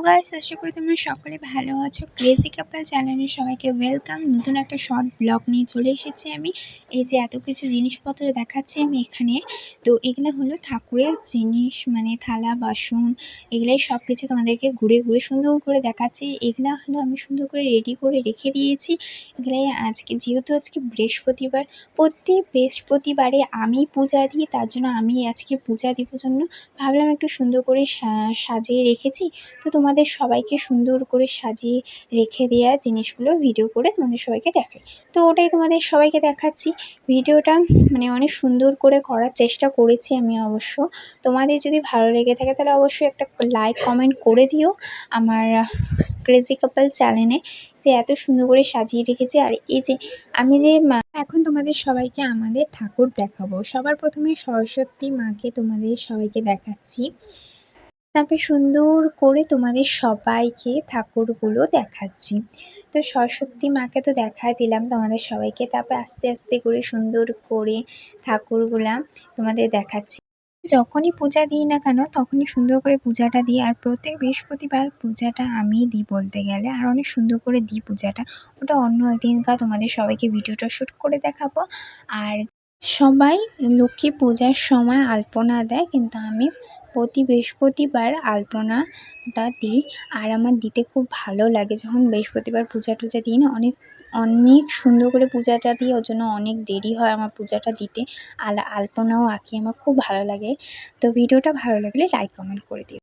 Guys, আশা করি তোমরা সকলে ভালো আছো। ক্রেজি কাপল চ্যানেলে সবাইকে ওয়েলকাম। নতুন একটা শর্ট ব্লগ নিয়ে চলে এসেছি আমি। এই যে এত কিছু জিনিসপত্র দেখাচ্ছি আমি এখানে, তো এগুলো হলো ঠাকুরের জিনিস, মানে থালা বাসন, এগুলাই সব কিছু তোমাদেরকে ঘুরে ঘুরে সুন্দর করে দেখাচ্ছি। এগুলা হলো আমি সুন্দর করে রেডি করে রেখে দিয়েছি। এগুলাই আজকে, যেহেতু আজকে বৃহস্পতিবার, প্রতি বৃহস্পতিবারে আমি পূজা দিই, তার জন্য আমি আজকে পূজা দিব জন্য ভাবলাম একটু সুন্দর করে সাজিয়ে রেখেছি। তো তোমাদের সবাইকে সুন্দর করে সাজিয়ে রেখে দেওয়া জিনিসগুলো ভিডিও করে তোমাদের সবাইকে দেখাই। তো ওটাই তোমাদের সবাইকে দেখাচ্ছি। ভিডিওটা মানে অনেক সুন্দর করে করার চেষ্টা করেছি আমি অবশ্য। তোমাদের যদি ভালো লেগে থাকে তাহলে অবশ্যই একটা লাইক কমেন্ট করে দিও আমার ক্রেজি কাপল চ্যানেলে, যে এত সুন্দর করে সাজিয়ে রেখেছি। আর এই যে আমি যে এখন তোমাদের সবাইকে আমাদের ঠাকুর দেখাবো। সবার প্রথমে সরস্বতী মাকে তোমাদের সবাইকে দেখাচ্ছি, তারপরে সুন্দর করে তোমাদের সবাইকে ঠাকুরগুলো দেখাচ্ছি। তো সরস্বতী মাকে তো দেখাই দিলাম তোমাদের সবাইকে, তারপর আস্তে আস্তে করে সুন্দর করে ঠাকুরগুলা তোমাদের দেখাচ্ছি। যখনই পূজা দিই না কেন তখনই সুন্দর করে পূজাটা দিই। আর প্রত্যেক বৃহস্পতিবার পূজাটা আমি দিই বলতে গেলে, আর অনেক সুন্দর করে দিই পূজাটা। ওটা অন্য একদিনকার তোমাদের সবাইকে ভিডিওটা শ্যুট করে দেখাবো। আর সবাই লক্ষ্মী পূজার সময় আলপনা দেয়, কিন্তু আমি প্রতি বৃহস্পতিবার আলপনাটা দিই। আর আমার দিতে খুব ভালো লাগে যখন বৃহস্পতিবার পূজা টুজা দিই না, অনেক অনেক সুন্দর করে পূজাটা দিই, ওর জন্য অনেক দেরি হয় আমার পূজাটা দিতে। আর আলপনাও আঁকি, আমার খুব ভালো লাগে। তো ভিডিওটা ভালো লাগলে লাইক কমেন্ট করে দিও।